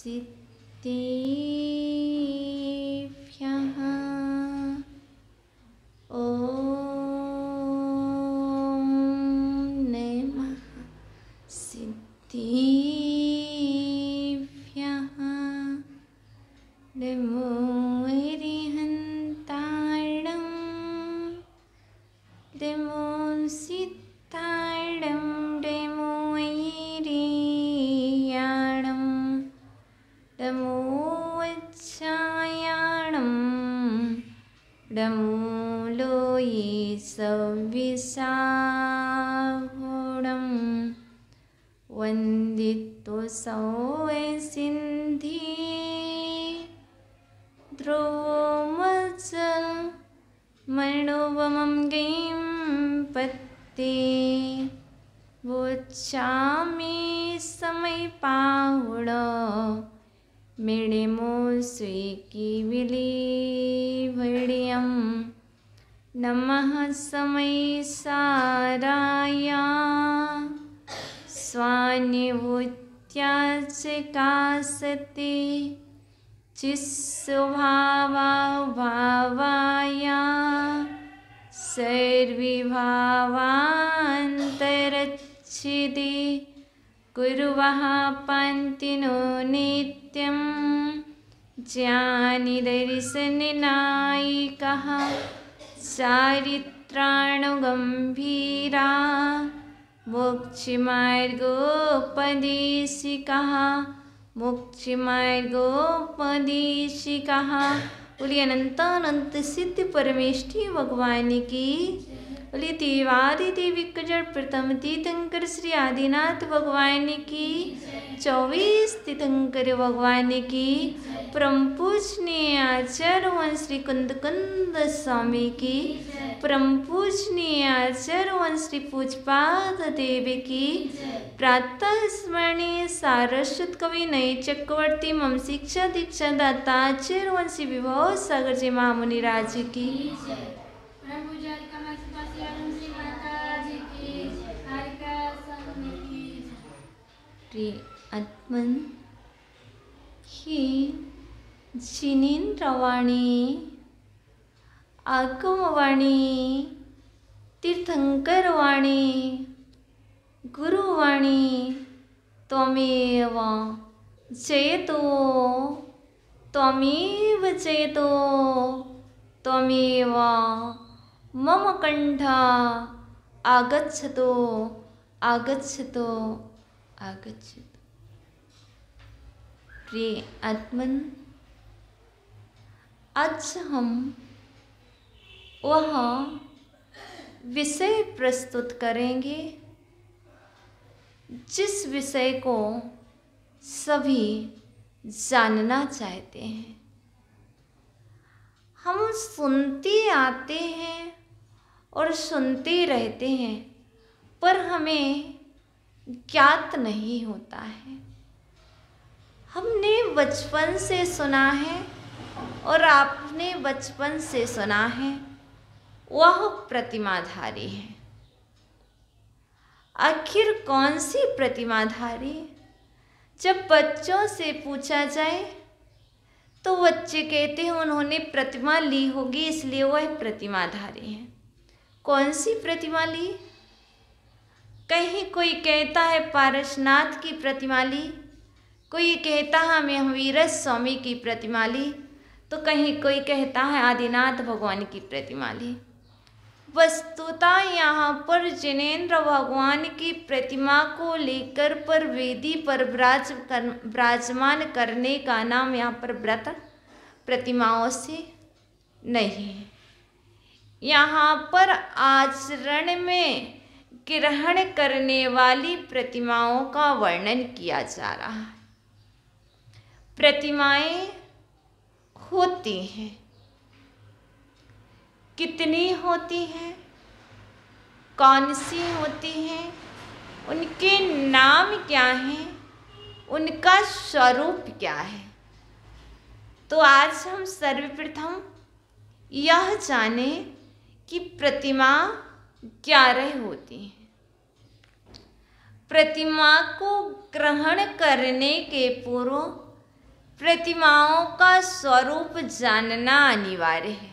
सिद्धिभ्यः ॐ नमः सिद्धिभ्यः नमो अरिहन्ताणं नमो सिद्धाणं नमो ऐरियाणं नमो वज्रायाणं नमो लोये सविशाहुणं वन्दितो सौए सिन्धि ध्रुवमच मणोवमं गीं पत्ते वोच्छामि समय पाहुण मेणेमो स्वीकी विलीभड्यं नमः समय साराय स्वान्यवुत्याचकासते चिस्वभावाय सर्विभावान्तरच्छिदे कुर्वः पान्तिनो नित्यं ज्ञानिदर्शननायिकः चारित्राणुगम्भीरा मोक्षमार्गोपदेशिकः मोक्षमार्गोपदेशिकः। बोलिए अनंतानंत सिद्ध परमेष्ठी भगवान की। बोलिए देवादि देविक जड़ प्रथम तीर्थंकर श्री आदिनाथ भगवान की। 24 तीर्थंकर भगवान की। परम पूजनीय आचार्य वंश श्री कुंद स्वामी की। परम पूजनीय आचार्य वंश श्री पूजपाद देवी की। प्रातः स्मरणीय सारस्वत कवि नई चक्रवर्ती मम शिक्षा दीक्षा दाता आचार्य वंशी विभव सागर जी महामुनि राज की। आत्मन ही जिनेन्द्रवाणी आगमवाणी तीर्थंकरवाणी गुरुवाणी त्वमेव जयतो त्वमेव जयतो त्वमेव मम कंठा आगच्छतो आगच्छतो आगच्छतो। प्रिय आत्मन, आज हम वह विषय प्रस्तुत करेंगे जिस विषय को सभी जानना चाहते हैं। हम सुनते आते हैं और सुनते रहते हैं, पर हमें ज्ञात नहीं होता है। हमने बचपन से सुना है और आपने बचपन से सुना है, वह प्रतिमाधारी है। आखिर कौन सी प्रतिमाधारी? जब बच्चों से पूछा जाए तो बच्चे कहते हैं उन्होंने प्रतिमा ली होगी इसलिए वह प्रतिमाधारी है। कौन सी प्रतिमा ली? कहीं कोई कहता है पारसनाथ की प्रतिमा ली, कोई कहता है महावीर स्वामी की प्रतिमा ली, तो कहीं कोई कहता है आदिनाथ भगवान की प्रतिमा ली। वस्तुतः यहाँ पर जिनेन्द्र भगवान की प्रतिमा को लेकर पर वेदी पर विराजमान करने का नाम यहाँ पर व्रत प्रतिमाओं से नहीं। यहाँ पर आचरण में ग्रहण करने वाली प्रतिमाओं का वर्णन किया जा रहा है। प्रतिमाएं होती हैं, कितनी होती हैं, कौन सी होती हैं, उनके नाम क्या हैं, उनका स्वरूप क्या है। तो आज हम सर्वप्रथम यह जाने कि प्रतिमा 11 होती हैं। प्रतिमा को ग्रहण करने के पूर्व प्रतिमाओं का स्वरूप जानना अनिवार्य है।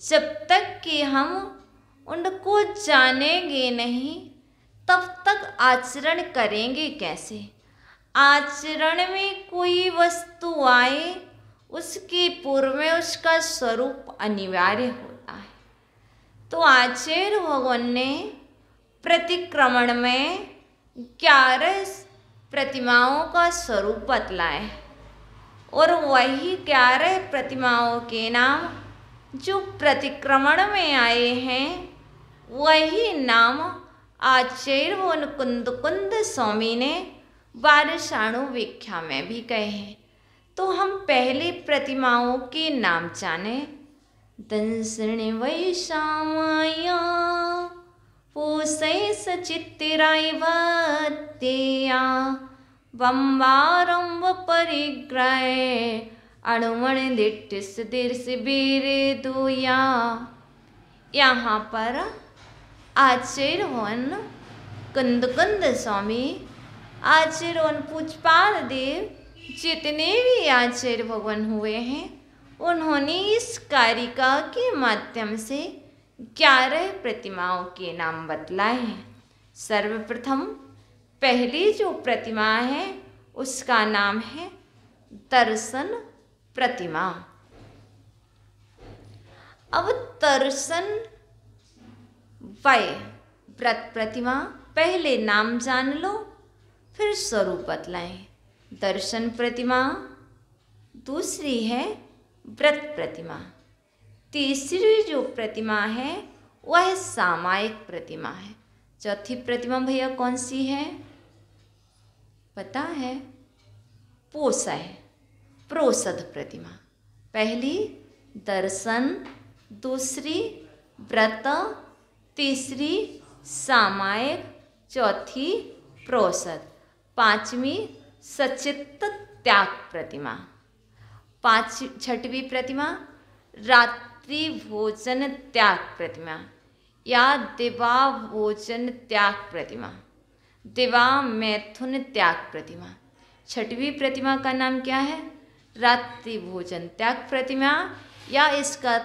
जब तक कि हम उनको जानेंगे नहीं, तब तक आचरण करेंगे कैसे। आचरण में कोई वस्तु आए, उसके पूर्व में उसका स्वरूप अनिवार्य होता है। तो आचार्य भगवान ने प्रतिक्रमण में 11 प्रतिमाओं का स्वरूप बतलाया है, और वही 11 प्रतिमाओं के नाम जो प्रतिक्रमण में आए हैं, वही नाम आचार्य भगवान कुंद स्वामी ने बारसाणु व्याख्या में भी कहे हैं। तो हम पहले प्रतिमाओं के नाम जाने। दंसण वैशामाया पूषै सचित्तिराय भत्तेया बम्बारंभ परिग्रह अणुमण दिट्टिस दिर्स बीर दुया। यहाँ पर आचार्य भगवान कुंद स्वामी, आचार्य भगवान पूज्यपाद देव, जितने भी आचार्य भगवान हुए हैं, उन्होंने इस कारिका के माध्यम से 11 प्रतिमाओं के नाम बतलाए हैं। सर्वप्रथम पहली जो प्रतिमा है उसका नाम है दर्शन प्रतिमा। अब दर्शन वय व्रत प्रतिमा, पहले नाम जान लो फिर स्वरूप बतलाएं। दर्शन प्रतिमा, दूसरी है व्रत प्रतिमा, तीसरी जो प्रतिमा है वह सामायिक प्रतिमा है। चौथी प्रतिमा भैया कौन सी है पता है? पोषय प्रोषद प्रतिमा। पहली दर्शन, दूसरी व्रत, तीसरी सामायिक, चौथी प्रोषद, पांचवी सचित्त त्याग प्रतिमा, छठवीं प्रतिमा रात्रि भोजन त्याग प्रतिमा या दिवा भोजन त्याग प्रतिमा, दिवा मैथुन त्याग प्रतिमा। छठवीं प्रतिमा का नाम क्या है? रात्रि भोजन त्याग प्रतिमा, या इसका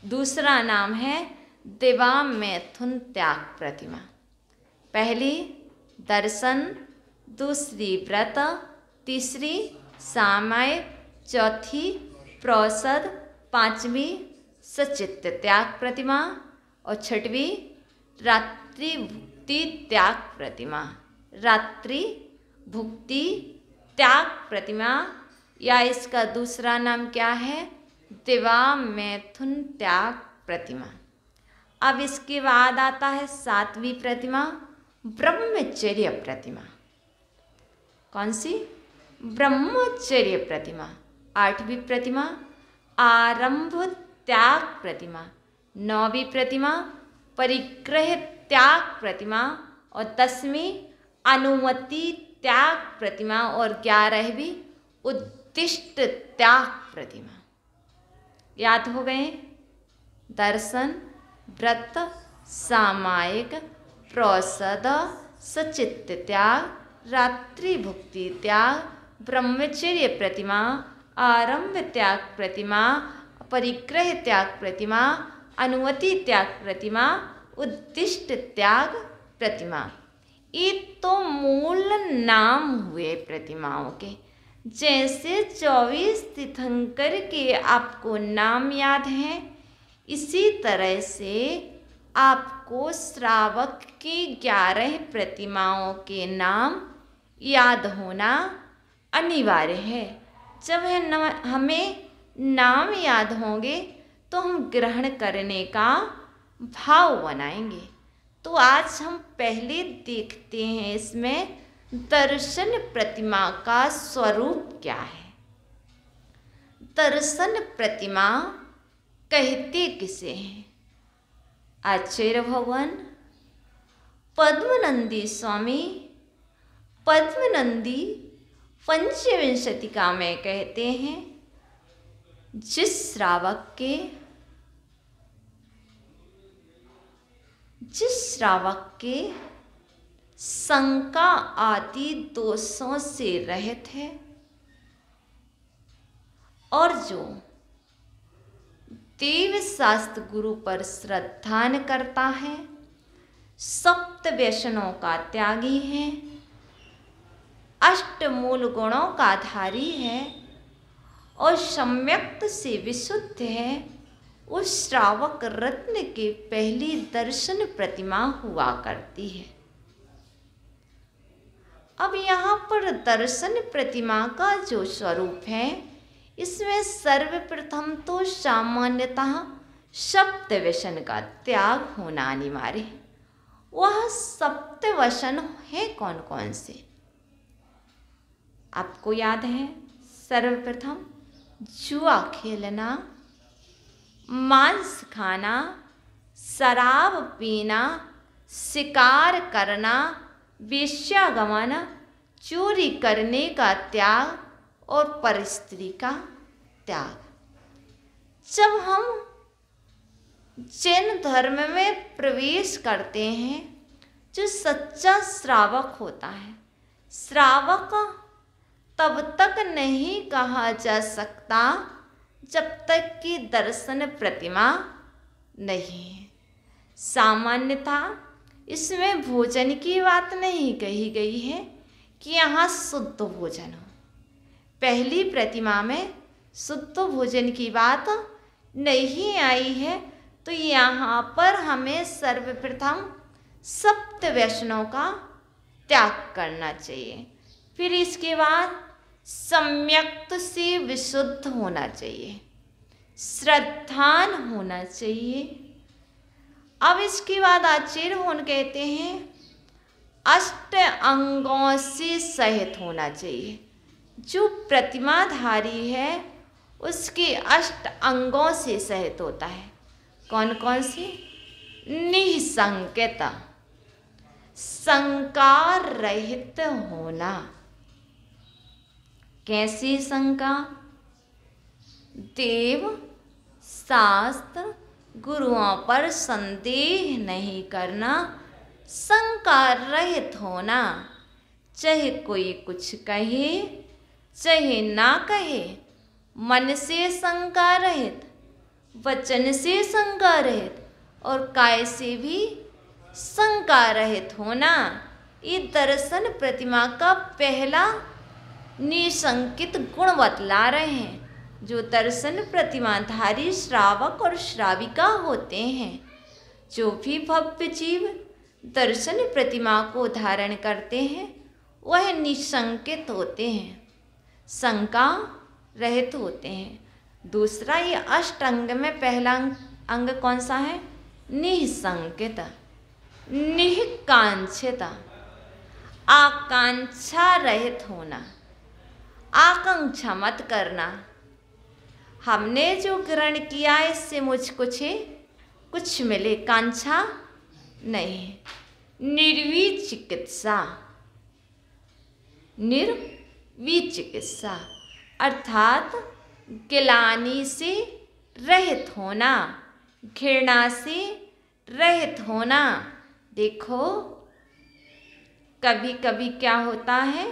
दूसरा नाम है दिवा मैथुन त्याग प्रतिमा। पहली दर्शन, दूसरी व्रत, तीसरी सामायिक, चौथी प्रोषद, पांचवी सचित्त त्याग प्रतिमा और छठवीं रात्रि भुक्ति त्याग प्रतिमा। रात्रि भुक्ति त्याग प्रतिमा, या इसका दूसरा नाम क्या है? दिवा मैथुन त्याग प्रतिमा। अब इसके बाद आता है सातवीं प्रतिमा ब्रह्मचर्य प्रतिमा। कौन सी? ब्रह्मचर्य प्रतिमा। आठवीं प्रतिमा आरंभ त्याग प्रतिमा। नौवीं प्रतिमा परिग्रह त्याग प्रतिमा और 10वीं अनुमति त्याग प्रतिमा और 11वीं उद्दिष्ट त्याग प्रतिमा। याद हो गए? दर्शन, व्रत, सामायिक, प्रोषद, सचित्त त्याग, रात्रि भुक्ति त्याग, ब्रह्मचर्य प्रतिमा, आरंभ त्याग प्रतिमा, परिग्रह त्याग प्रतिमा, अनुमति त्याग प्रतिमा, उद्दिष्ट त्याग प्रतिमा। ये तो मूल नाम हुए प्रतिमाओं के। जैसे 24 तीर्थंकर के आपको नाम याद हैं, इसी तरह से आपको श्रावक की 11 प्रतिमाओं के नाम याद होना अनिवार्य है। जब हमें नाम याद होंगे तो हम ग्रहण करने का भाव बनाएंगे। तो आज हम पहले देखते हैं इसमें दर्शन प्रतिमा का स्वरूप क्या है। दर्शन प्रतिमा कहते किसे हैं? आचार्य भगवान पद्मनंदी स्वामी पद्मनंदी पंचविंशतिका में कहते हैं, जिस श्रावक के शंका आदि दोषों से रहित है, और जो देव शास्त्र गुरु पर श्रद्धा करता है, सप्त व्यसनों का त्यागी है, अष्टमूल गुणों का धारी है और सम्यक्त से विशुद्ध है, उस श्रावक रत्न के पहली दर्शन प्रतिमा हुआ करती है। अब यहाँ पर दर्शन प्रतिमा का जो स्वरूप है, इसमें सर्वप्रथम तो सामान्यतः सप्त व्यसन का त्याग होना अनिवार्य है। वह सप्त व्यसन है कौन कौन से? आपको याद है? सर्वप्रथम जुआ खेलना, मांस खाना, शराब पीना, शिकार करना, वेश्यागमन, चोरी करने का त्याग और परस्त्री का त्याग। जब हम जैन धर्म में प्रवेश करते हैं, जो सच्चा श्रावक होता है, श्रावक तब तक नहीं कहा जा सकता जब तक कि दर्शन प्रतिमा नहीं है। सामान्यतः इसमें भोजन की बात नहीं कही गई है कि यहाँ शुद्ध भोजन हो। पहली प्रतिमा में शुद्ध भोजन की बात नहीं आई है, तो यहाँ पर हमें सर्वप्रथम सप्त व्यसनों का त्याग करना चाहिए। फिर इसके बाद सम्यक्त से विशुद्ध होना चाहिए, श्रद्धान होना चाहिए। अब इसके बाद आचार्य होन कहते हैं अष्ट अंगों से सहित होना चाहिए। जो प्रतिमाधारी है उसके अष्ट अंगों से सहित होता है। कौन कौन से? निसंकित, संकार रहित होना। कैसी शंका? देव शास्त्र गुरुओं पर संदेह नहीं करना, संकार रहित होना। चाहे कोई कुछ कहे चाहे ना कहे, मन से शंका रहित, वचन से शंका रहित और काय से भी शंका रहित होना। ये दर्शन प्रतिमा का पहला निशंकित गुण बतला रहे हैं। जो दर्शन प्रतिमाधारी श्रावक और श्राविका होते हैं, जो भी भव्य जीव दर्शन प्रतिमा को धारण करते हैं, वह निशंकित होते हैं, शंका रहित होते हैं। दूसरा, ये अष्टांग में पहला अंग कौन सा है? निसंकित, निकांक्षित, आकांक्षा रहित होना। आकांक्षा मत करना, हमने जो ग्रहण किया इससे मुझको कुछ मिले, कांक्षा नहीं। निर्विचिकित्सा, निर्विचिकित्सा अर्थात गिलानी से रहित होना, घृणा से रहित होना। देखो कभी कभी क्या होता है,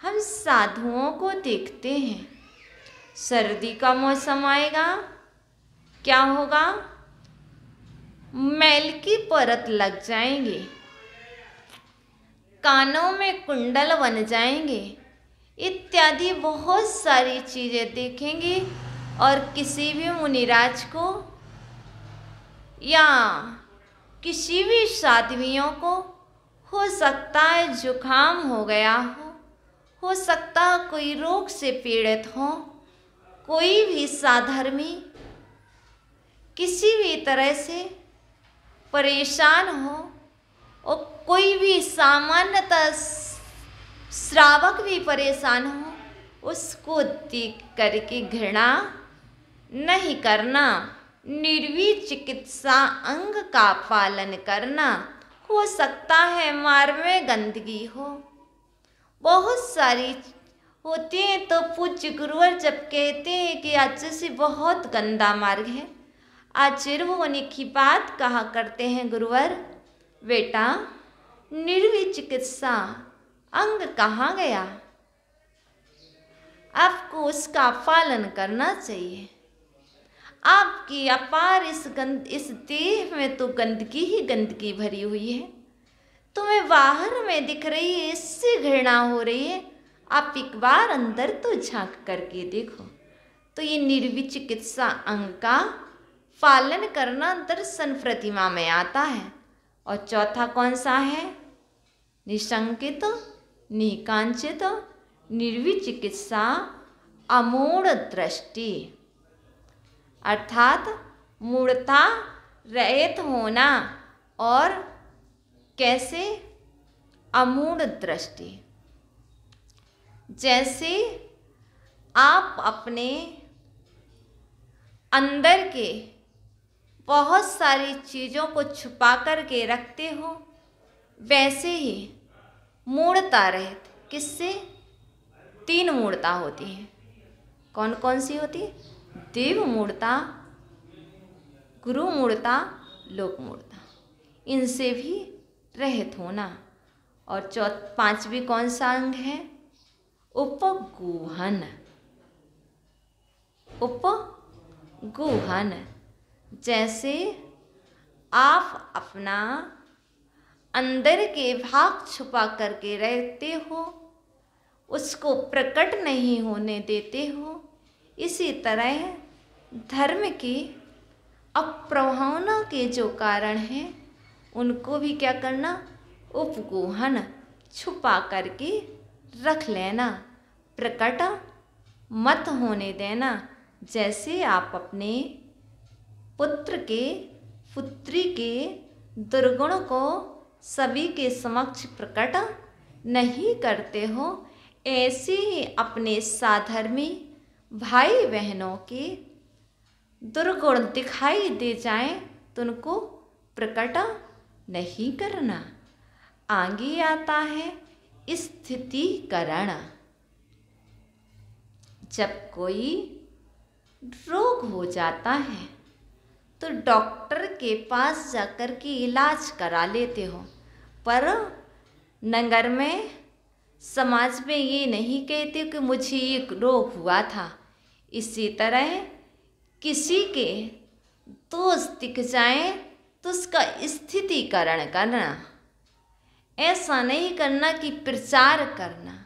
हम साधुओं को देखते हैं, सर्दी का मौसम आएगा, क्या होगा? मैल की परत लग जाएंगे, कानों में कुंडल बन जाएंगे, इत्यादि बहुत सारी चीज़ें देखेंगे। और किसी भी मुनिराज को या किसी भी साध्वियों को हो सकता है जुकाम हो गया हो सकता है कोई रोग से पीड़ित हो, कोई भी साधर्मी किसी भी तरह से परेशान हो, और कोई भी सामान्यतः श्रावक भी परेशान हो, उसको देख करके घृणा नहीं करना, निर्विचिकित्सा अंग का पालन करना। हो सकता है मार्ग में गंदगी हो, बहुत सारी होती है, तो पूज्य गुरुवर जब कहते हैं कि आचार्य से बहुत गंदा मार्ग है, आचार्य होने की बात कहा करते हैं गुरुवर, बेटा निर्विचिकित्सा अंग कहाँ गया? आपको उसका पालन करना चाहिए। आपकी अपार इस देह में तो गंदगी ही गंदगी भरी हुई है। तुम्हें बाहर में दिख रही है, इससे घृणा हो रही है। आप एक बार अंदर तो झांक करके देखो। तो ये निर्विचिकित्सा अंग का पालन करना दर्शन प्रतिमा में आता है। और चौथा कौन सा है? निशंकित, निकांचित, निर्विचिकित्सा, अमूढ़ दृष्टि, अर्थात मूढ़ता रहित होना। और कैसे? अमूढ़ दृष्टि। जैसे आप अपने अंदर के बहुत सारी चीज़ों को छुपा कर के रखते हो, वैसे ही मूढ़ता रहित। किससे? 3 मूढ़ता होती है। कौन कौन सी होती है? देव मूढ़ता, गुरु मूढ़ता, लोक मूढ़ता। इनसे भी रहित होना। और 5वीं कौन सा अंग है? उपगूहन। उपगूहन। जैसे आप अपना अंदर के भाग छुपा करके रहते हो, उसको प्रकट नहीं होने देते हो। इसी तरह धर्म के अप्रभावना के जो कारण हैं, उनको भी क्या करना? उपगूहन, छुपा करके रख लेना, प्रकट मत होने देना। जैसे आप अपने पुत्र के, पुत्री के दुर्गुण को सभी के समक्ष प्रकट नहीं करते हो, ऐसे ही अपने साधर्मी भाई बहनों के दुर्गुण दिखाई दे जाएं तो उनको प्रकट नहीं करना। आगे आता है स्थितीकरण। जब कोई रोग हो जाता है तो डॉक्टर के पास जाकर के इलाज करा लेते हो, पर नगर में, समाज में ये नहीं कहते कि मुझे एक रोग हुआ था। इसी तरह किसी के दोष दिख जाए तो उसका स्थितीकरण करना। ऐसा नहीं करना कि प्रचार करना।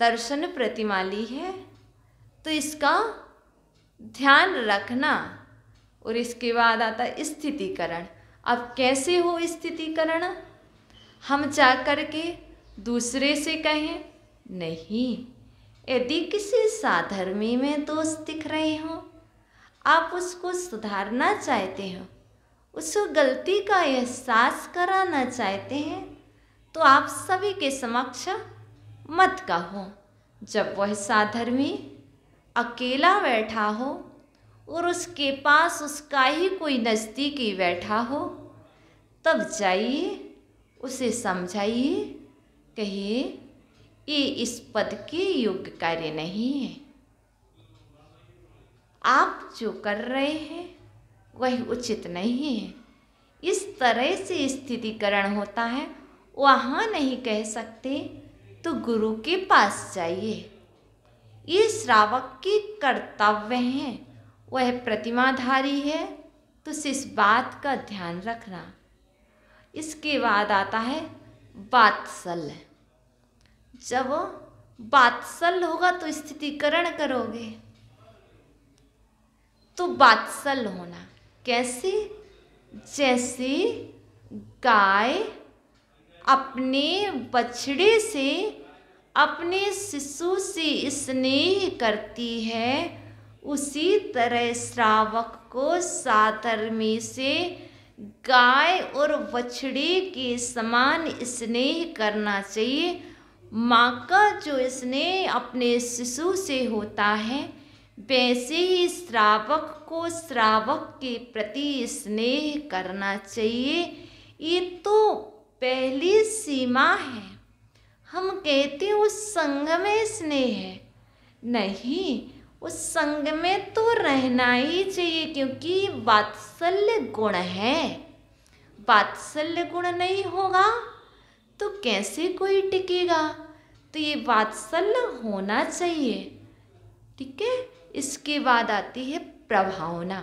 दर्शन प्रतिमा ली है तो इसका ध्यान रखना। और इसके बाद आता है स्थितीकरण। अब कैसे हो स्थितीकरण? हम जा कर के दूसरे से कहें नहीं। यदि किसी साधर्मी में दोष दिख रहे हो, आप उसको सुधारना चाहते हो, उसको गलती का एहसास कराना चाहते हैं, तो आप सभी के समक्ष मत कहो। जब वह साधर्मी अकेला बैठा हो और उसके पास उसका ही कोई नज़दीकी बैठा हो, तब जाइए, उसे समझाइए, कहिए ये इस पद के योग्य कार्य नहीं है। आप जो कर रहे हैं वह उचित नहीं है। इस तरह से स्थितीकरण होता है। वहाँ नहीं कह सकते तो गुरु के पास जाइए। ये श्रावक के कर्तव्य हैं। वह प्रतिमाधारी है तो इस बात का ध्यान रखना। इसके बाद आता है वात्सल्य। जब वात्सल्य होगा तो स्थितीकरण करोगे। तो वात्सल्य होना कैसे? जैसे गाय अपने बछड़े से, अपने शिशु से स्नेह करती है, उसी तरह श्रावक को साधर्मी से गाय और बछड़े के समान स्नेह करना चाहिए। माँ का जो स्नेह अपने शिशु से होता है, वैसे ही श्रावक को श्रावक के प्रति स्नेह करना चाहिए। ये तो पहली सीमा है। हम कहते हैं उस संग में स्नेह है, नहीं, उस संग में तो रहना ही चाहिए, क्योंकि वात्सल्य गुण है। वात्सल्य गुण नहीं होगा तो कैसे कोई टिकेगा? तो ये वात्सल्य होना चाहिए। ठीक है। इसके बाद आती है प्रभावना।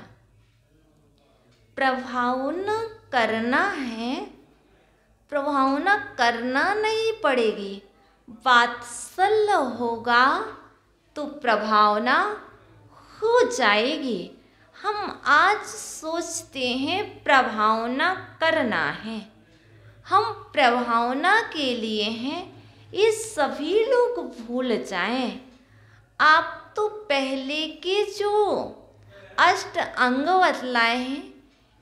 प्रभावना करना है, प्रभावना करना नहीं पड़ेगी। वात्सल्य होगा तो प्रभावना हो जाएगी। हम आज सोचते हैं प्रभावना करना है, हम प्रभावना के लिए हैं, ये सभी लोग भूल जाएं। आप तो पहले के जो अष्ट अंग बतलाए हैं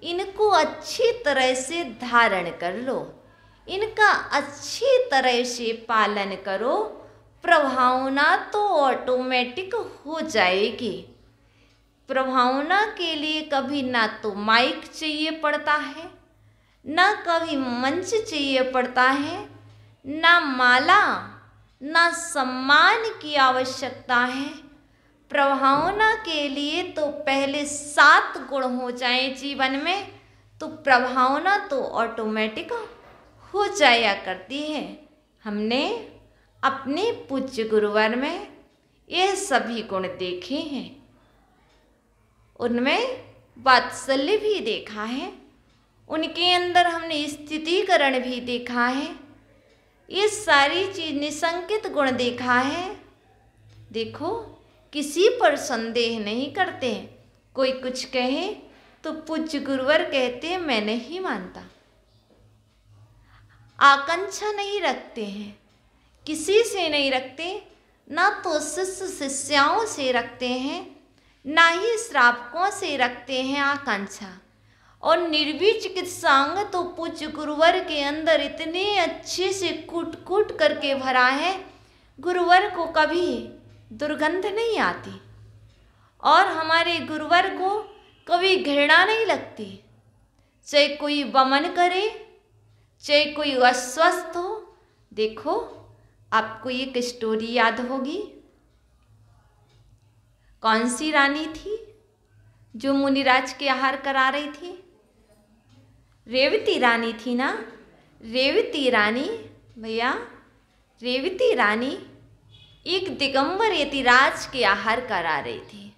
इनको अच्छी तरह से धारण कर लो, इनका अच्छी तरह से पालन करो, प्रभावना तो ऑटोमेटिक हो जाएगी। प्रभावना के लिए कभी ना तो माइक चाहिए पड़ता है, ना कभी मंच चाहिए पड़ता है, ना माला, ना सम्मान की आवश्यकता है। प्रभावना के लिए तो पहले 7 गुण हो जाएं जीवन में तो प्रभावना तो ऑटोमेटिक हो जाया करती है। हमने अपने पूज्य गुरुवर में यह सभी गुण देखे हैं, उनमें वात्सल्य भी देखा है, उनके अंदर हमने स्थितीकरण भी देखा है, ये सारी चीज निसंकित गुण देखा है। देखो, किसी पर संदेह नहीं करते। कोई कुछ कहे तो पूज्य गुरुवर कहते मैं नहीं मानता, आकांक्षा नहीं रखते हैं, किसी से नहीं रखते, ना तो शिष्य शिष्याओं से रखते हैं, ना ही श्रावकों से रखते हैं आकांक्षा। और निर्वीण चिकित्सांग तो पूज्य गुरुवर के अंदर इतने अच्छे से कूट कूट करके भरा है, गुरुवर को कभी दुर्गंध नहीं आती और हमारे गुरुवर को कभी घृणा नहीं लगती। चाहे कोई वमन करे, चाहे कोई अस्वस्थ हो। देखो, आपको एक स्टोरी याद होगी, कौन सी रानी थी जो मुनिराज के आहार करा रही थी? रेवती रानी थी ना। रेवती रानी, भैया, रेवती रानी एक दिगंबर यतिराज के आहार करा रही थी।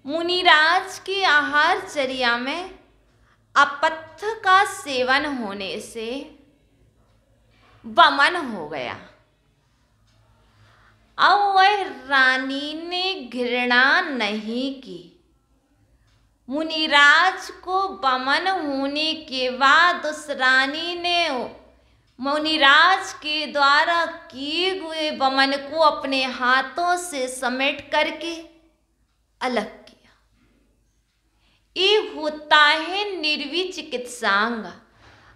मुनिराज के आहारचर्या में अपथ्य का सेवन होने से वमन हो गया। अब वह रानी ने घृणा नहीं की। मुनिराज को वमन होने के बाद उस रानी ने मुनिराज के द्वारा किए हुए वमन को अपने हाथों से समेट करके अलग किया। ये होता है निर्वीण चिकित्सांग।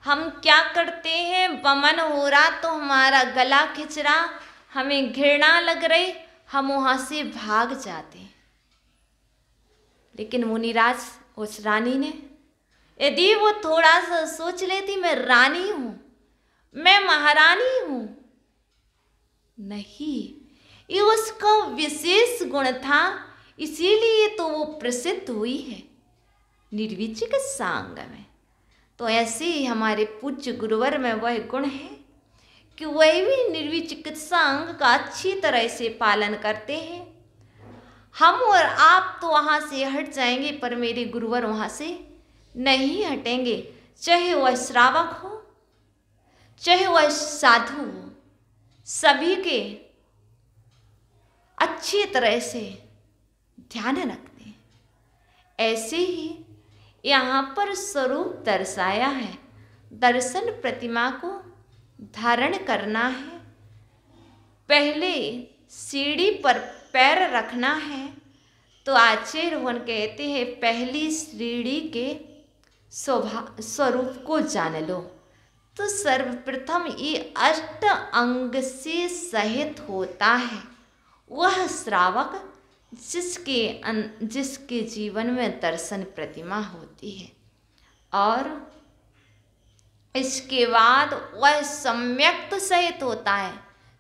हम क्या करते हैं, वमन हो रहा तो हमारा गला खिंच रहा, हमें घृणा लग रही, हम वहाँ से भाग जाते हैं। लेकिन मुनिराज, उस रानी ने, यदि वो थोड़ा सा सोच लेती मैं रानी हूँ, मैं महारानी हूँ, नहीं, ये उसका विशेष गुण था, इसीलिए तो वो प्रसिद्ध हुई है निर्वीण चिकित्सांग में। तो ऐसे ही हमारे पूज्य गुरुवर में वह गुण है कि वह भी निर्वीण चिकित्सांग का अच्छी तरह से पालन करते हैं। हम और आप तो वहाँ से हट जाएंगे, पर मेरे गुरुवर वहाँ से नहीं हटेंगे। चाहे वह श्रावक हो, चाहे वह साधु हो, सभी के अच्छी तरह से ध्यान रखते हैं। ऐसे ही यहाँ पर स्वरूप दर्शाया है। दर्शन प्रतिमा को धारण करना है, पहले सीढ़ी पर पैर रखना है। तो आचार्य वन कहते हैं पहली सीढ़ी के स्वरूप को जान लो। तो सर्वप्रथम ये अष्ट अंग से सहित होता है वह श्रावक जिसके जीवन में दर्शन प्रतिमा होती है। और इसके बाद वह सम्यक सहित होता है।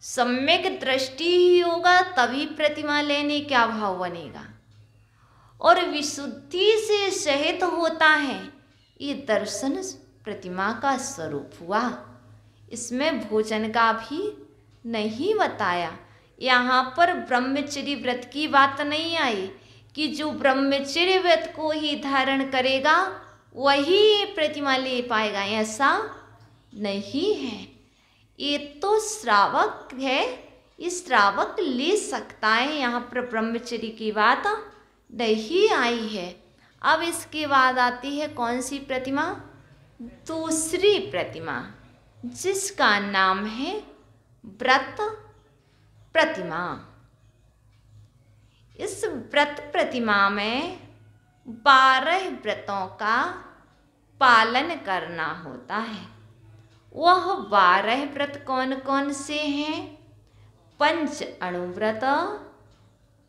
सम्यक दृष्टि ही होगा तभी प्रतिमा लेने का भाव बनेगा। और विशुद्धि से सहित होता है, ये दर्शन प्रतिमा का स्वरूप हुआ। इसमें भोजन का भी नहीं बताया, यहाँ पर ब्रह्मचर्य व्रत की बात नहीं आई कि जो ब्रह्मचर्य व्रत को ही धारण करेगा वही प्रतिमा ले पाएगा, ऐसा नहीं है। ये तो श्रावक है, ये श्रावक ले सकता है, यहाँ पर ब्रह्मचर्य की बात नहीं आई है। अब इसके बाद आती है कौन सी प्रतिमा? दूसरी प्रतिमा, जिसका नाम है व्रत प्रतिमा। इस व्रत प्रतिमा में 12 व्रतों का पालन करना होता है। वह 12 व्रत कौन कौन से हैं? पंच अणुव्रत,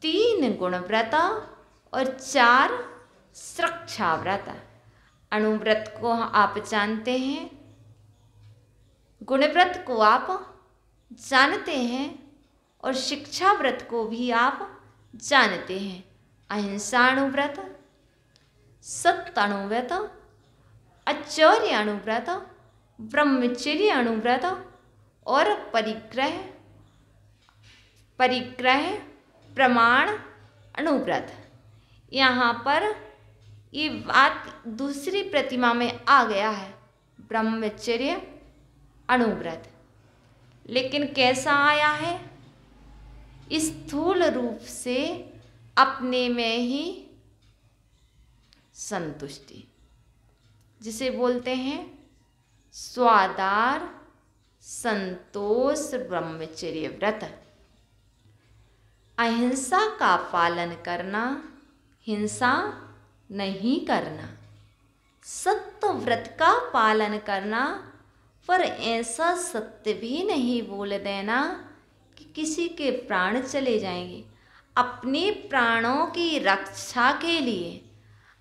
3 गुण व्रत और 4 सुरक्षा व्रत। अणुव्रत को आप जानते हैं, गुणव्रत को आप जानते हैं और शिक्षा व्रत को भी आप जानते हैं। अहिंसा अणुव्रत, सत्य अणुव्रत, आचर्य अणुव्रत, ब्रह्मचर्य अणुव्रत और परिग्रह प्रमाण अणुव्रत। यहाँ पर ये बात दूसरी प्रतिमा में आ गया है, ब्रह्मचर्य अणुव्रत। लेकिन कैसा आया है? स्थूल रूप से अपने में ही संतुष्टि, जिसे बोलते हैं स्वादार संतोष ब्रह्मचर्य व्रत। अहिंसा का पालन करना, हिंसा नहीं करना, सत्य व्रत का पालन करना, पर ऐसा सत्य भी नहीं बोल देना कि किसी के प्राण चले जाएंगे। अपने प्राणों की रक्षा के लिए,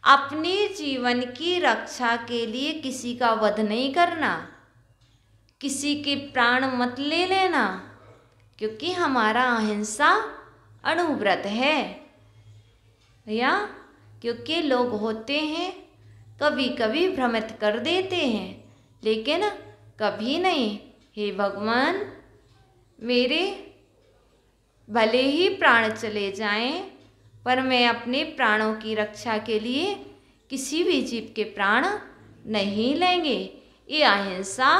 अपने जीवन की रक्षा के लिए किसी का वध नहीं करना, किसी के प्राण मत ले लेना, क्योंकि हमारा अहिंसा अणुव्रत है। या क्योंकि लोग होते हैं कभी कभी भ्रमित कर देते हैं, लेकिन कभी नहीं। हे भगवान, मेरे भले ही प्राण चले जाएं, पर मैं अपने प्राणों की रक्षा के लिए किसी भी जीव के प्राण नहीं लेंगे। ये अहिंसा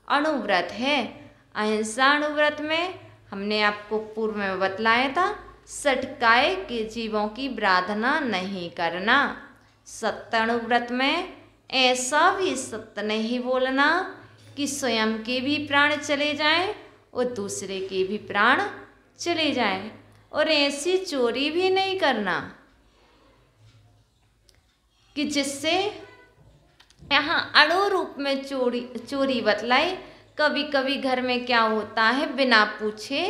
अणुव्रत है। अहिंसा अणुव्रत में हमने आपको पूर्व में बतलाया था, सटकाए के जीवों की आराधना नहीं करना। सत्य अणुव्रत में ऐसा भी सत्य नहीं बोलना कि स्वयं के भी प्राण चले जाएं और दूसरे के भी प्राण चले जाएं, और ऐसी चोरी भी नहीं करना कि जिससे यहाँ अणु रूप में चोरी बतलाई। कभी कभी घर में क्या होता है, बिना पूछे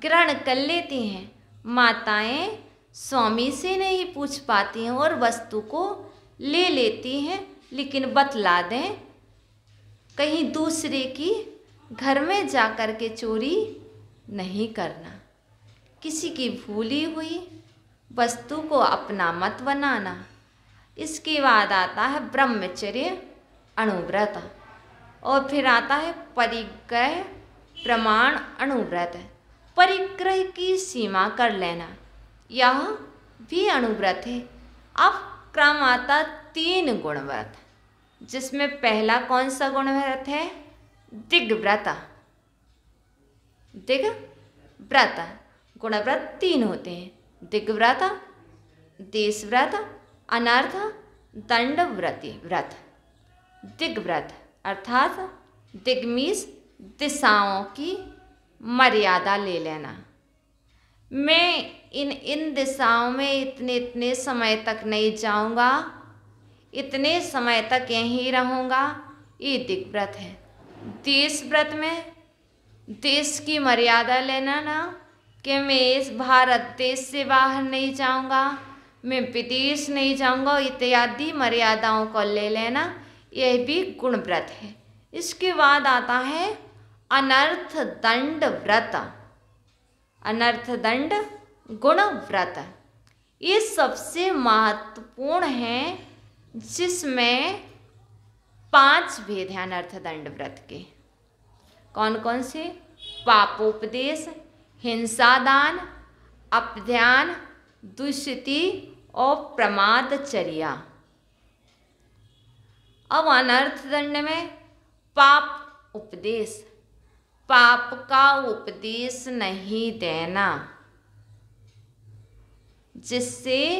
ग्रहण कर लेती हैं माताएं, स्वामी से नहीं पूछ पाती हैं और वस्तु को ले लेती हैं, लेकिन बतला दें कहीं दूसरे की घर में जा कर के चोरी नहीं करना। किसी की भूली हुई वस्तु को अपना मत बनाना। इसके बाद आता है ब्रह्मचर्य अणुव्रत, और फिर आता है परिग्रह प्रमाण अणुव्रत। परिग्रह की सीमा कर लेना, यह भी अणुव्रत है। अब क्रम आता 3 गुण व्रत, जिसमें पहला कौन सा गुण व्रत है? दिग्व्रत। दिग्व्रत गुणव्रत 3 होते हैं, दिग्व्रत, देशव्रत, अनर्थ दंडव्रति व्रत। दिग्व्रत अर्थात दिग्मीस दिशाओं की मर्यादा ले लेना। मैं इन दिशाओं में इतने समय तक नहीं जाऊंगा, इतने समय तक यहीं रहूंगा, ये दिग्व्रत है। देश व्रत में देश की मर्यादा लेना ना, कि मैं इस भारत देश से बाहर नहीं जाऊंगा, मैं विदेश नहीं जाऊंगा, इत्यादि मर्यादाओं को ले लेना, यह भी गुण व्रत है। इसके बाद आता है अनर्थ दंड व्रत। अनर्थ दंड गुण व्रत, ये सबसे महत्वपूर्ण है, जिसमें 5 भेद हैं अनर्थ दंड व्रत के। कौन कौन से? पापोपदेश, हिंसा दान, अपध्यान, दुष्टि और प्रमादचर्या। अब अनर्थ दंड में पाप उपदेश, पाप का उपदेश नहीं देना, जिससे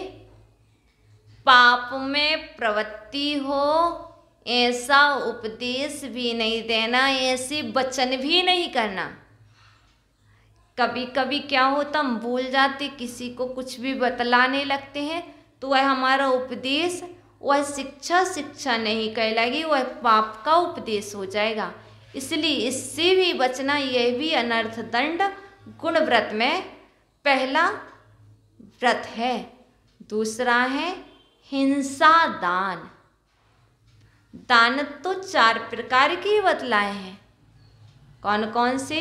पाप में प्रवृत्ति हो ऐसा उपदेश भी नहीं देना, ऐसे वचन भी नहीं करना। कभी कभी क्या होता, हम भूल जाते, किसी को कुछ भी बतलाने लगते हैं तो वह हमारा उपदेश, वह शिक्षा नहीं कहलाएगी, वह पाप का उपदेश हो जाएगा। इसलिए इससे भी बचना, यह भी अनर्थ दंड गुण व्रत में पहला व्रत है। दूसरा है हिंसा दान। दान तो 4 प्रकार के बतलाए हैं। कौन कौन से?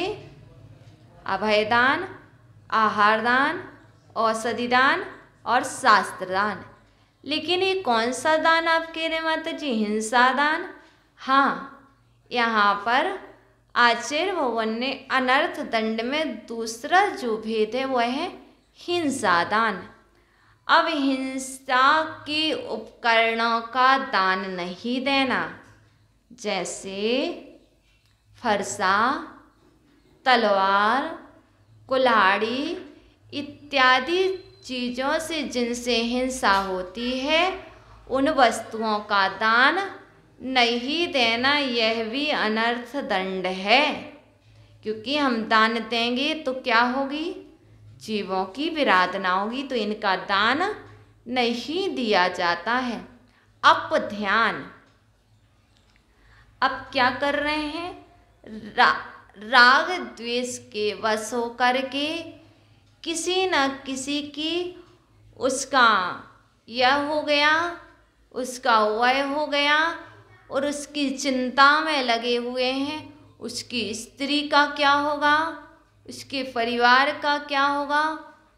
अभय दान, आहार दान, औषधि दान और शास्त्र दान। लेकिन ये कौन सा दान आप कह रहे माता जी? हिंसा दान। हाँ, यहाँ पर आचार्य भगवान ने अनर्थ दंड में दूसरा जो भेद है वह है हिंसा दान। अब हिंसा के उपकरणों का दान नहीं देना, जैसे फरसा, तलवार, कुल्हाड़ी इत्यादि चीज़ों से जिनसे हिंसा होती है, उन वस्तुओं का दान नहीं देना। यह भी अनर्थ दंड है, क्योंकि हम दान देंगे तो क्या होगी? जीवों की विराधना होगी, तो इनका दान नहीं दिया जाता है। अपध्यान। अब क्या कर रहे हैं? राग द्वेष के वश होकर के किसी न किसी की, उसका यह हो गया, उसका वह हो गया, और उसकी चिंता में लगे हुए हैं। उसकी स्त्री का क्या होगा, उसके परिवार का क्या होगा,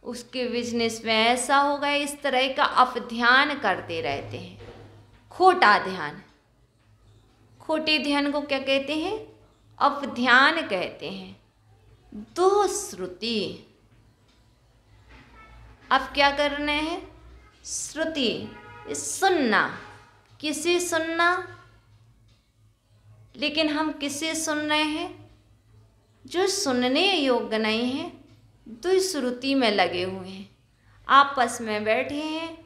उसके बिजनेस में ऐसा होगा। इस तरह का अपध्यान करते रहते हैं। खोटा ध्यान, खोटे ध्यान को क्या कहते हैं? अपध्यान कहते हैं। दुःश्रुति। अब क्या करना है? श्रुति, सुनना। किसे सुनना? लेकिन हम किसे सुन रहे हैं? जो सुनने योग्य नहीं है, दुःश्रुति में लगे हुए हैं, आपस में बैठे हैं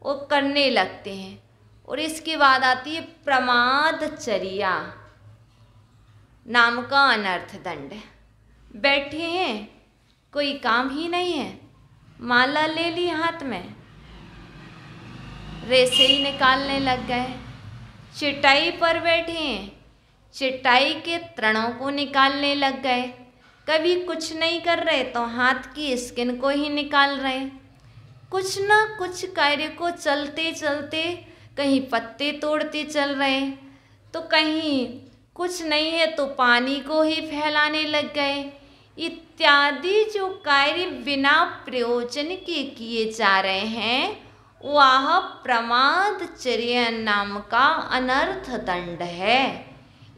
और करने लगते हैं। और इसके बाद आती है प्रमादचर्या नाम का अनर्थ दंड। बैठे हैं, कोई काम ही नहीं है, माला ले ली हाथ में, रेसे ही निकालने लग गए। चटाई पर बैठे हैं, चटाई के तृणों को निकालने लग गए। कभी कुछ नहीं कर रहे तो हाथ की स्किन को ही निकाल रहे। कुछ ना कुछ कार्य को चलते चलते कहीं पत्ते तोड़ते चल रहे, तो कहीं कुछ नहीं है तो पानी को ही फैलाने लग गए। इत्यादि जो कार्य बिना प्रयोजन के किए जा रहे हैं, वह प्रमादचर्या नाम का अनर्थ दंड है।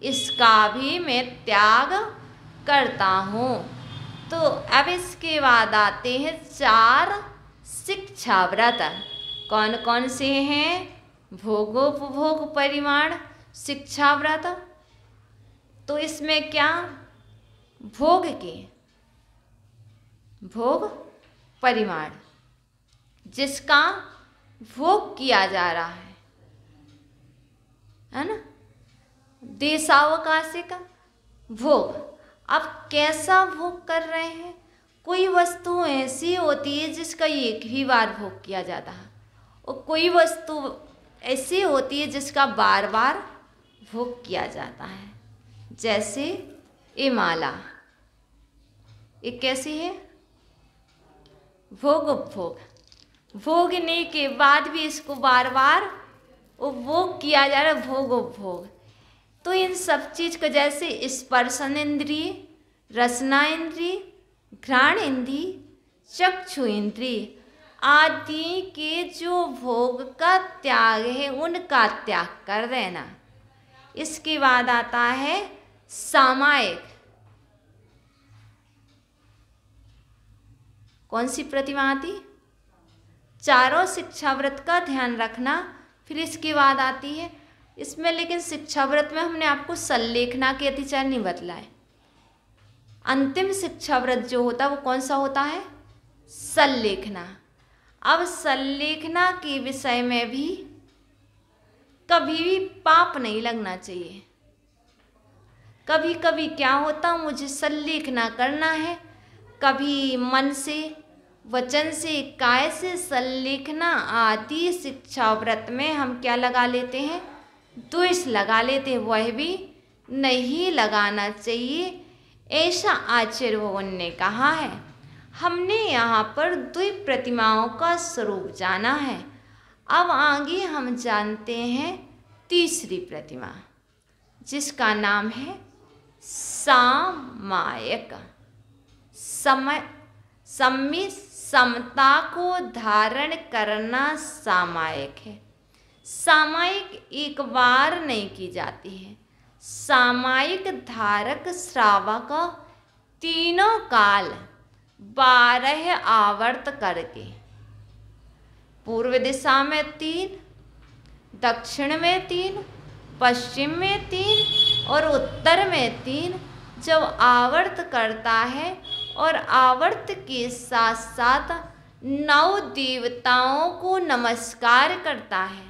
इसका भी मैं त्याग करता हूँ। तो अब इसके बाद आते हैं 4 शिक्षा व्रत। कौन कौन से हैं? भोगोपभोग परिमाण शिक्षा व्रत। तो इसमें क्या? भोग के भोग परिमाण, जिसका भोग किया जा रहा है ना? देशावकाश का भोग। अब कैसा भोग कर रहे हैं? कोई वस्तु ऐसी होती है जिसका एक ही बार भोग किया जाता है, और कोई वस्तु ऐसी होती है जिसका बार बार भोग किया जाता है। जैसे ये माला, ये कैसी है? भोग उपभोग। भोगने के बाद भी इसको बार बार उपभोग किया जा रहा है, भोग उपभोग। तो इन सब चीज को, जैसे स्पर्शन इंद्रिय, रसना इंद्रिय, घ्राण इंद्रिय, चक्षु इंद्रिय आदि के जो भोग का त्याग है, उनका त्याग कर देना। इसके बाद आता है सामायिक। कौन सी प्रतिमा आती? चारों शिक्षाव्रत का ध्यान रखना, फिर इसके बाद आती है इसमें, लेकिन शिक्षाव्रत में हमने आपको सल्लेखना के अतिचार नहीं बतलाए। अंतिम शिक्षाव्रत जो होता है वो कौन सा होता है? सल्लेखना। अब सल्लेखना के विषय में भी कभी भी पाप नहीं लगना चाहिए। कभी कभी क्या होता, मुझे सल्लेखना करना है, कभी मन से, वचन से, काय से सल्लेखना आदि शिक्षाव्रत में हम क्या लगा लेते हैं? द्वेष लगा लेते हैं। वह भी नहीं लगाना चाहिए, ऐसा आचार्य भगवान ने कहा है। हमने यहाँ पर द्वि प्रतिमाओं का स्वरूप जाना है। अब आगे हम जानते हैं तीसरी प्रतिमा, जिसका नाम है सामायिक। समय समता को धारण करना सामायिक है। सामायिक एक बार नहीं की जाती है। सामायिक धारक श्रावक तीनों काल 12 आवर्त करके, पूर्व दिशा में 3, दक्षिण में 3, पश्चिम में 3 और उत्तर में 3 जब आवर्त करता है और आवर्त के साथ साथ 9 देवताओं को नमस्कार करता है,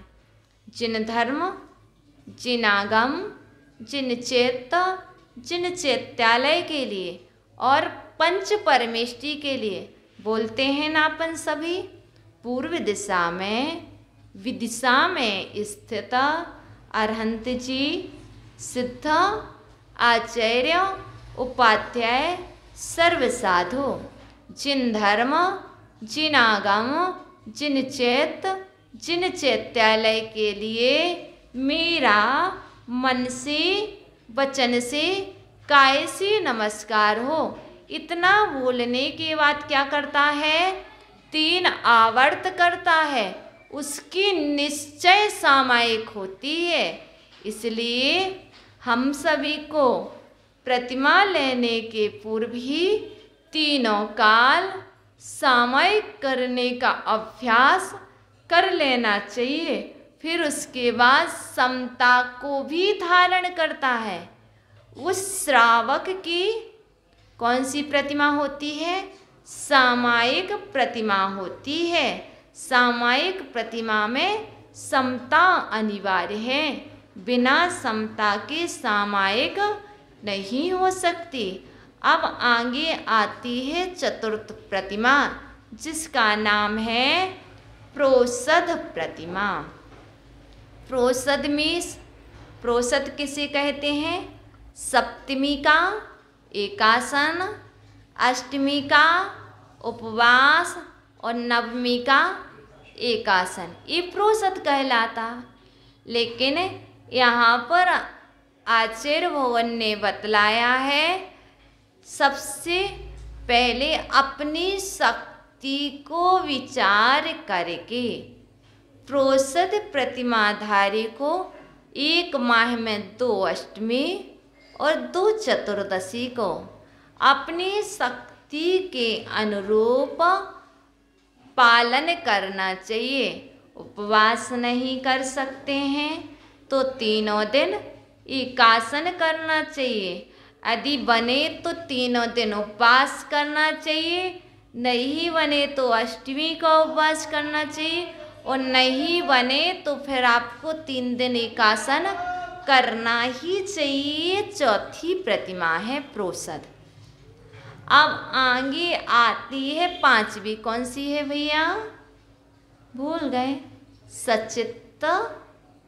जिन धर्म, जिन आगम, जिन चैत्य, जिन चैत्यालय के लिए और पंच परमेष्टि के लिए बोलते हैं ना अपन सभी। पूर्व दिशा में विदिशा में स्थित अरहंत जी, सिद्ध, आचार्य, उपाध्याय, सर्व साधु, जिन धर्म, जिन आगम, जिन चैत्य, जिन चैत्यालय के लिए मेरा मन से, वचन से, काय से नमस्कार हो। इतना बोलने के बाद क्या करता है? 3 आवर्त करता है। उसकी निश्चय सामायिक होती है। इसलिए हम सभी को प्रतिमा लेने के पूर्व ही तीनों काल सामायिक करने का अभ्यास कर लेना चाहिए। फिर उसके बाद समता को भी धारण करता है। उस श्रावक की कौन सी प्रतिमा होती है? सामायिक प्रतिमा होती है। सामायिक प्रतिमा में समता अनिवार्य है। बिना समता के सामायिक नहीं हो सकती। अब आगे आती है चतुर्थ प्रतिमा, जिसका नाम है प्रोषद प्रतिमा। प्रोषद किसे कहते हैं? सप्तमी का एकासन, अष्टमी का उपवास और नवमी का एकासन, ये प्रोषद कहलाता। लेकिन यहाँ पर आचार्य भगवान ने बतलाया है, सबसे पहले अपनी शक्ति को विचार करके प्रोषद प्रतिमाधारी को 1 माह में 2 अष्टमी और 2 चतुर्दशी को अपनी शक्ति के अनुरूप पालन करना चाहिए। उपवास नहीं कर सकते हैं तो 3 दिन एकासन करना चाहिए। यदि बने तो 3 दिन उपवास करना चाहिए, नहीं बने तो अष्टमी का उपवास करना चाहिए, और नहीं बने तो फिर आपको 3 दिन एकासन करना ही चाहिए। चौथी प्रतिमा है प्रोषद। अब आगे आती है 5वीं, कौन सी है भैया? भूल गए? सचित्त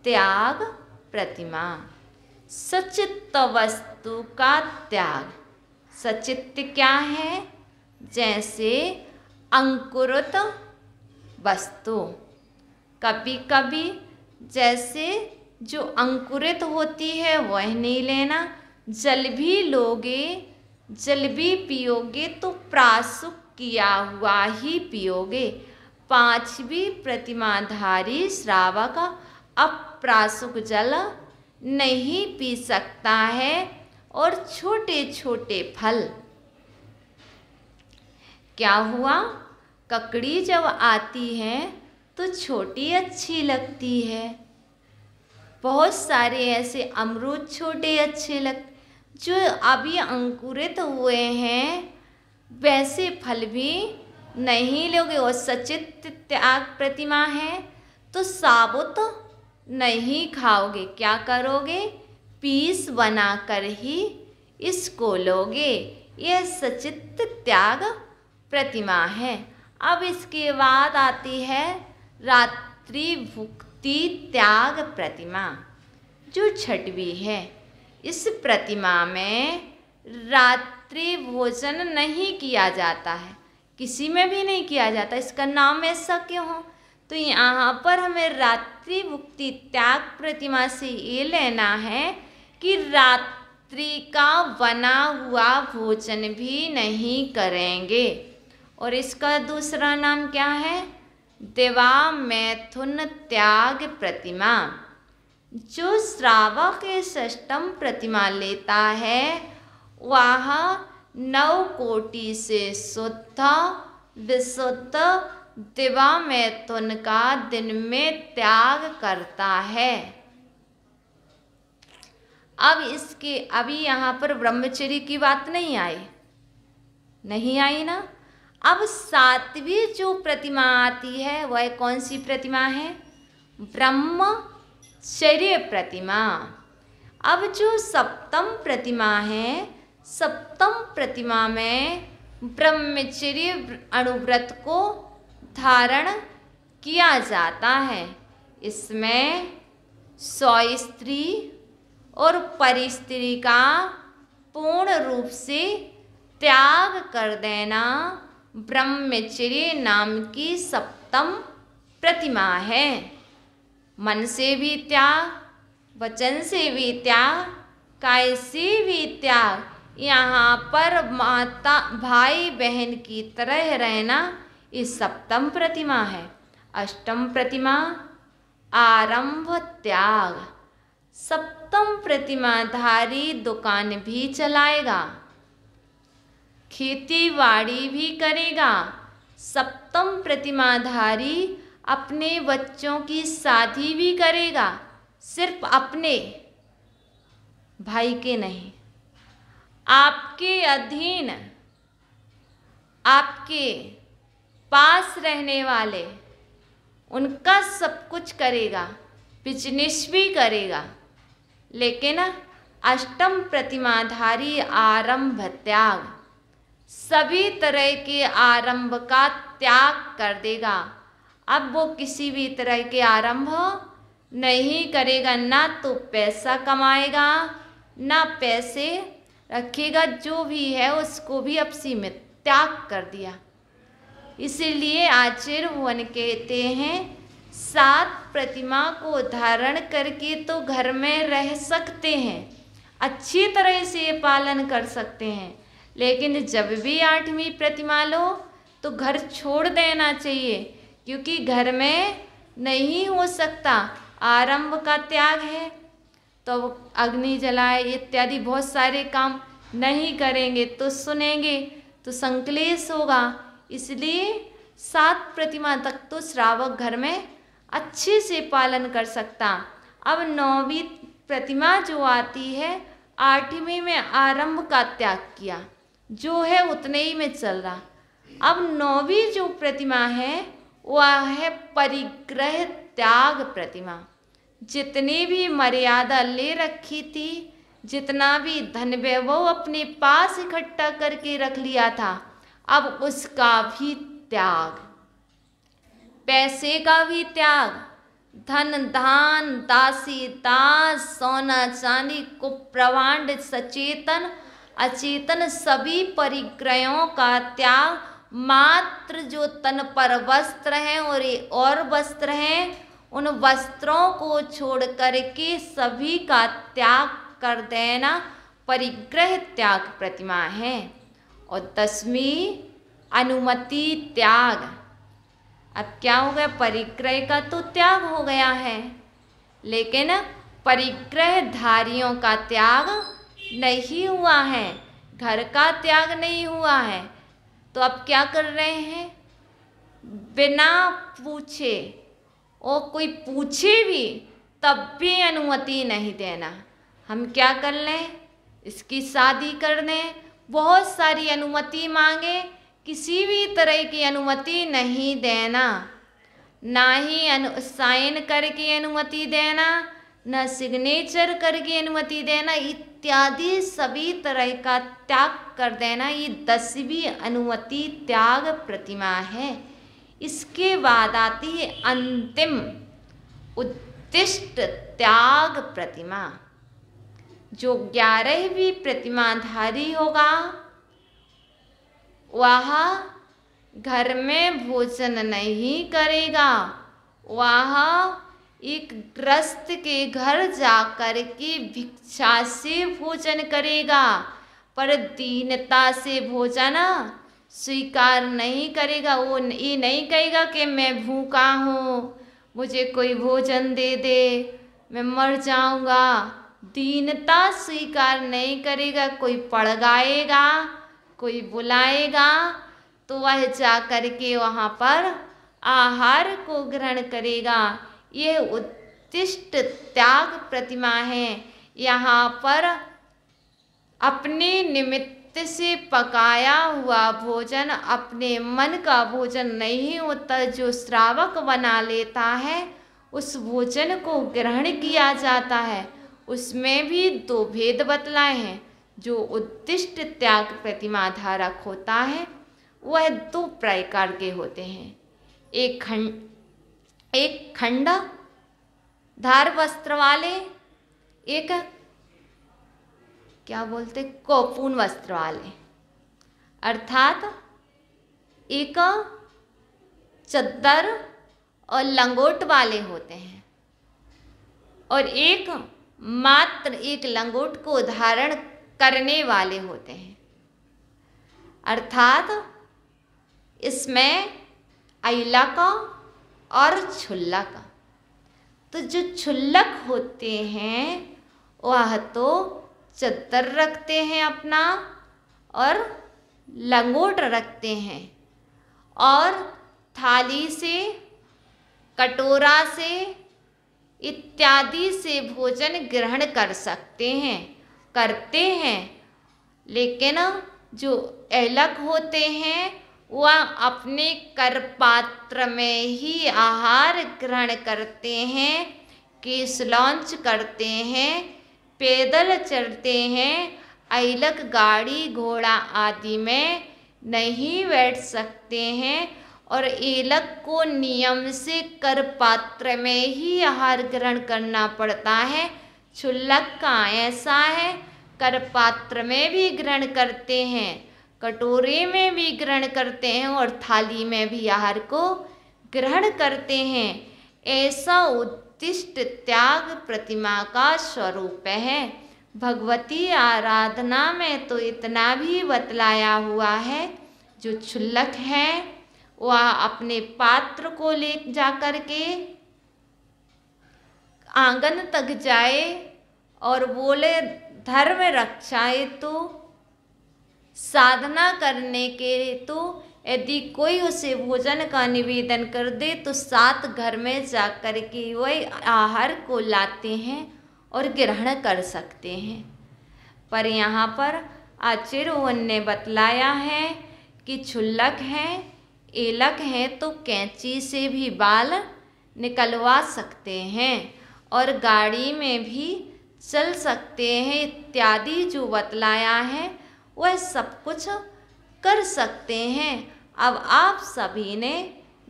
त्याग प्रतिमा। सचित्त वस्तु का त्याग। सचित्त क्या है? जैसे अंकुरित वस्तु। कभी कभी जैसे जो अंकुरित होती है वह नहीं लेना। जल भी लोगे, जल भी पियोगे तो प्रासुक किया हुआ ही पियोगे। 5वीं प्रतिमाधारी श्रावक अप्रासुक जल नहीं पी सकता है। और छोटे छोटे फल क्या हुआ, ककड़ी जब आती है तो छोटी अच्छी लगती है। बहुत सारे ऐसे अमरूद छोटे अच्छे जो अभी अंकुरित हुए हैं वैसे फल भी नहीं लोगे। और सचित त्याग प्रतिमा है तो साबुत नहीं खाओगे, क्या करोगे, पीस बनाकर ही इसको लोगे। यह सचित त्याग प्रतिमा है। अब इसके बाद आती है रात्रि भुक्ति त्याग प्रतिमा, जो छठवीं है। इस प्रतिमा में रात्रि भोजन नहीं किया जाता है, किसी में भी नहीं किया जाता। इसका नाम ऐसा क्यों हो, तो यहाँ पर हमें रात्रि भुक्ति त्याग प्रतिमा से ये लेना है कि रात्रि का बना हुआ भोजन भी नहीं करेंगे। और इसका दूसरा नाम क्या है, दिवा मैथुन त्याग प्रतिमा। जो श्रावक के षष्ठम प्रतिमा लेता है वह 9 कोटि से शुद्ध विशुद्ध दिवा मैथुन का दिन में त्याग करता है। अब इसके अभी यहाँ पर ब्रह्मचर्य की बात नहीं आई ना। अब 7वीं जो प्रतिमा आती है वह कौन सी प्रतिमा है, ब्रह्मचर्य प्रतिमा। अब जो सप्तम प्रतिमा है, सप्तम प्रतिमा में ब्रह्मचर्य अनुव्रत को धारण किया जाता है। इसमें 100 स्त्री और परिस्त्री का पूर्ण रूप से त्याग कर देना ब्रह्मचर्य नाम की सप्तम प्रतिमा है। मन से भी त्याग, वचन से भी त्याग, काय से भी त्याग। यहाँ पर माता भाई बहन की तरह रहना इस सप्तम प्रतिमा है। अष्टम प्रतिमा आरंभ त्याग। सप्तम प्रतिमाधारी दुकान भी चलाएगा, खेती बाड़ी भी करेगा। सप्तम प्रतिमाधारी अपने बच्चों की शादी भी करेगा, सिर्फ अपने भाई के नहीं, आपके अधीन आपके पास रहने वाले उनका सब कुछ करेगा, बिजनेस भी करेगा। लेकिन अष्टम प्रतिमाधारी आरंभ त्याग, सभी तरह के आरंभ का त्याग कर देगा। अब वो किसी भी तरह के आरंभ नहीं करेगा, ना तो पैसा कमाएगा ना पैसे रखेगा। जो भी है उसको भी अब सीमित त्याग कर दिया। इसीलिए आचार्य भगवान कहते हैं 7 प्रतिमा को धारण करके तो घर में रह सकते हैं, अच्छी तरह से पालन कर सकते हैं। लेकिन जब भी 8वीं प्रतिमा लो तो घर छोड़ देना चाहिए, क्योंकि घर में नहीं हो सकता। आरंभ का त्याग है तो अग्नि जलाए इत्यादि बहुत सारे काम नहीं करेंगे तो सुनेंगे तो संकलेश होगा। इसलिए 7 प्रतिमा तक तो श्रावक घर में अच्छे से पालन कर सकता। अब 9वीं प्रतिमा जो आती है, 8वीं में आरंभ का त्याग किया, जो है उतने ही में चल रहा। अब 9वीं जो प्रतिमा है वह है परिग्रह त्याग प्रतिमा। जितनी भी मर्यादा ले रखी थी, जितना भी धन वैभव अपने पास इकट्ठा करके रख लिया था, अब उसका भी त्याग, पैसे का भी त्याग, धन धान दासी दास सोना चांदी कुप्रभांड सचेतन अचेतन सभी परिग्रहों का त्याग। मात्र जो तन पर वस्त्र हैं और वस्त्र हैं, उन वस्त्रों को छोड़ करके सभी का त्याग कर देना परिग्रह त्याग प्रतिमा है। और 10वीं अनुमति त्याग। अब क्या हो गया, परिग्रह का तो त्याग हो गया है, लेकिन परिग्रह धारियों का त्याग नहीं हुआ है, घर का त्याग नहीं हुआ है। तो अब क्या कर रहे हैं, बिना पूछे, और कोई पूछे भी तब भी अनुमति नहीं देना। हम क्या कर लें, इसकी शादी कर दें, बहुत सारी अनुमति मांगे, किसी भी तरह की अनुमति नहीं देना, ना ही साइन करके अनुमति देना, न सिग्नेचर करके अनुमति देना, इत्यादि सभी तरह का त्याग कर देना। ये 10वीं अनुमति त्याग प्रतिमा है। इसके बाद आती है अंतिम उद्दिष्ट त्याग प्रतिमा। जो 11वीं प्रतिमाधारी होगा वह घर में भोजन नहीं करेगा, वह एक गृहस्थ के घर जाकर के भिक्षा से भोजन करेगा, पर दीनता से भोजन स्वीकार नहीं करेगा। वो ये नहीं कहेगा कि मैं भूखा हूँ, मुझे कोई भोजन दे दे, मैं मर जाऊँगा। दीनता स्वीकार नहीं करेगा। कोई पड़गाएगा, कोई बुलाएगा तो वह जा कर के वहाँ पर आहार को ग्रहण करेगा। यह उद्दिष्ट त्याग प्रतिमा है। यहाँ पर अपने निमित्त से पकाया हुआ भोजन अपने मन का भोजन नहीं होता। जो श्रावक बना लेता है उस भोजन को ग्रहण किया जाता है। उसमें भी 2 भेद बतलाए हैं। जो उद्दिष्ट त्याग प्रतिमा धारक होता है वह 2 प्रकार के होते हैं। एक खंड धार वस्त्र वाले, एक क्या बोलते कौपून वस्त्र वाले, अर्थात एक चद्दर और लंगोट वाले होते हैं और एक मात्र एक लंगोट को धारण करने वाले होते हैं। अर्थात इसमें अइलक और क्षुल्लक। तो जो क्षुल्लक होते हैं वह तो चद्दर रखते हैं अपना और लंगोट रखते हैं और थाली से, कटोरा से इत्यादि से भोजन ग्रहण कर सकते हैं, करते हैं। लेकिन जो अइलक होते हैं वह अपने कर पात्र में ही आहार ग्रहण करते हैं, केश लॉन्च करते हैं, पैदल चलते हैं। अइलक गाड़ी घोड़ा आदि में नहीं बैठ सकते हैं और अइलक को नियम से कर पात्र में ही आहार ग्रहण करना पड़ता है। क्षुल्लक का ऐसा है, कर पात्र में भी ग्रहण करते हैं, कटोरे में भी ग्रहण करते हैं और थाली में भी आहार को ग्रहण करते हैं। ऐसा उद्दिष्ट त्याग प्रतिमा का स्वरूप है। भगवती आराधना में तो इतना भी बतलाया हुआ है। जो क्षुल्लक है वह अपने पात्र को ले जा कर के आंगन तक जाए और बोले धर्म रक्षाए, तो साधना करने के तो यदि कोई उसे भोजन का निवेदन कर दे तो 7 घर में जाकर के वही आहार को लाते हैं और ग्रहण कर सकते हैं। पर यहाँ पर आचार्यों ने बतलाया है कि क्षुल्लक हैं, अइलक हैं तो कैंची से भी बाल निकलवा सकते हैं और गाड़ी में भी चल सकते हैं इत्यादि जो बतलाया है वह सब कुछ कर सकते हैं। अब आप सभी ने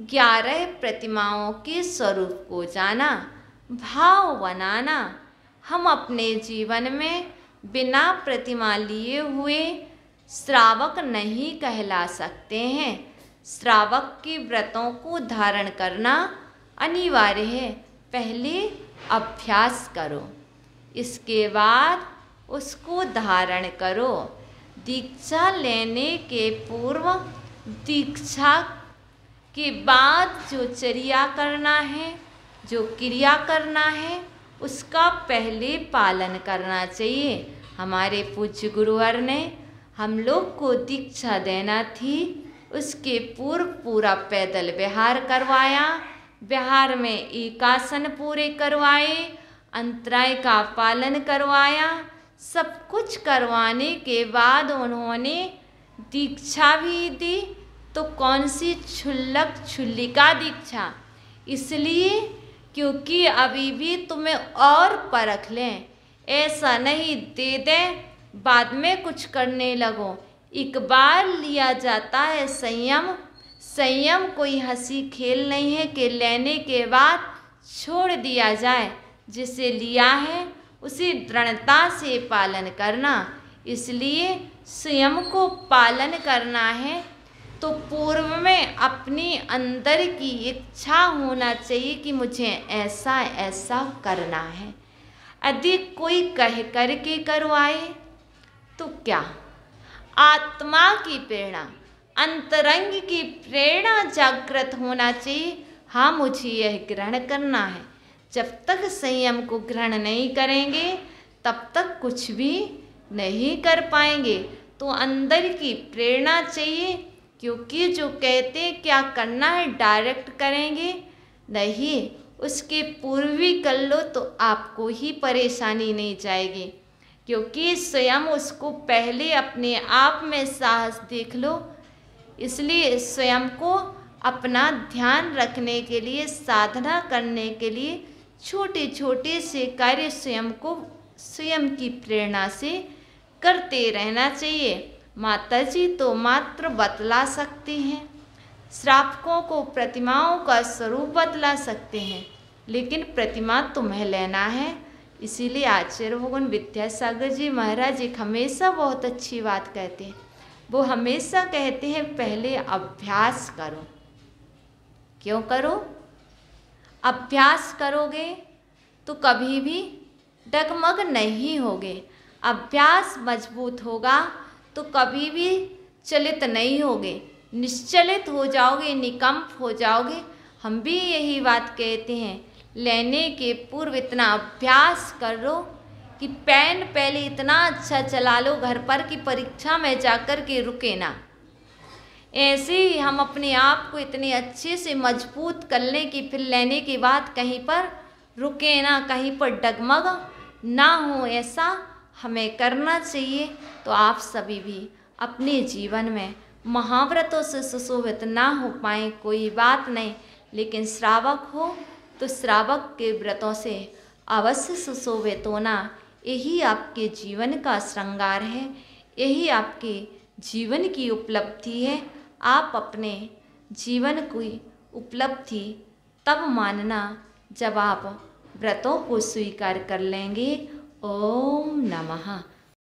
11 प्रतिमाओं के स्वरूप को जाना, भाव बनाना। हम अपने जीवन में बिना प्रतिमा लिए हुए श्रावक नहीं कहला सकते हैं। श्रावक के व्रतों को धारण करना अनिवार्य है। पहले अभ्यास करो, इसके बाद उसको धारण करो। दीक्षा लेने के पूर्व, दीक्षा के बाद जो चर्या करना है, जो क्रिया करना है, उसका पहले पालन करना चाहिए। हमारे पूज्य गुरुवर ने हम लोग को दीक्षा देना थी उसके पूर्व पूरा पैदल विहार करवाया। विहार में एकासन पूरे करवाए, अंतराय का पालन करवाया। सब कुछ करवाने के बाद उन्होंने दीक्षा भी दी। तो कौन सी? क्षुल्लक क्षुल्लिका दीक्षा। इसलिए क्योंकि अभी भी तुम्हें और परख लें, ऐसा नहीं दे दें बाद में कुछ करने लगो। एक बार लिया जाता है संयम। संयम कोई हंसी खेल नहीं है कि लेने के बाद छोड़ दिया जाए। जिसे लिया है उसी दृढ़ता से पालन करना। इसलिए स्वयं को पालन करना है तो पूर्व में अपनी अंदर की इच्छा होना चाहिए कि मुझे ऐसा ऐसा करना है। यदि कोई कह कर के करवाए तो क्या? आत्मा की प्रेरणा, अंतरंग की प्रेरणा जागृत होना चाहिए। हाँ, मुझे यह ग्रहण करना है। जब तक संयम को ग्रहण नहीं करेंगे तब तक कुछ भी नहीं कर पाएंगे। तो अंदर की प्रेरणा चाहिए, क्योंकि जो कहते क्या करना है डायरेक्ट करेंगे नहीं, उसके पूर्व भी कर लो तो आपको ही परेशानी नहीं जाएगी। क्योंकि स्वयं उसको पहले अपने आप में साहस देख लो। इसलिए स्वयं को अपना ध्यान रखने के लिए, साधना करने के लिए छोटे छोटे से कार्य स्वयं को स्वयं की प्रेरणा से करते रहना चाहिए। माताजी तो मात्र बतला सकती हैं, श्रावकों को प्रतिमाओं का स्वरूप बतला सकते हैं, लेकिन प्रतिमा तुम्हें लेना है। इसीलिए आचार्य भगवान विद्यासागर जी महाराज एक हमेशा बहुत अच्छी बात कहते हैं। वो हमेशा कहते हैं पहले अभ्यास करो। क्यों करो? अभ्यास करोगे तो कभी भी डगमग नहीं होगे। अभ्यास मजबूत होगा तो कभी भी चलित नहीं होगे, निश्चलित हो जाओगे, निकंप हो जाओगे। हम भी यही बात कहते हैं, लेने के पूर्व इतना अभ्यास करो कि पेन पहले इतना अच्छा चला लो घर पर कि परीक्षा में जाकर के रुके ना। ऐसे ही हम अपने आप को इतने अच्छे से मजबूत कर लें कि फिर लेने के बाद कहीं पर रुके ना, कहीं पर डगमग ना हो। ऐसा हमें करना चाहिए। तो आप सभी भी अपने जीवन में महाव्रतों से सुशोभित ना हो पाए कोई बात नहीं, लेकिन श्रावक हो तो श्रावक के व्रतों से अवश्य सुशोभित होना। यही आपके जीवन का श्रृंगार है, यही आपके जीवन की उपलब्धि है। आप अपने जीवन की उपलब्धि तब मानना जब आप व्रतों को स्वीकार कर लेंगे। ओम नमः।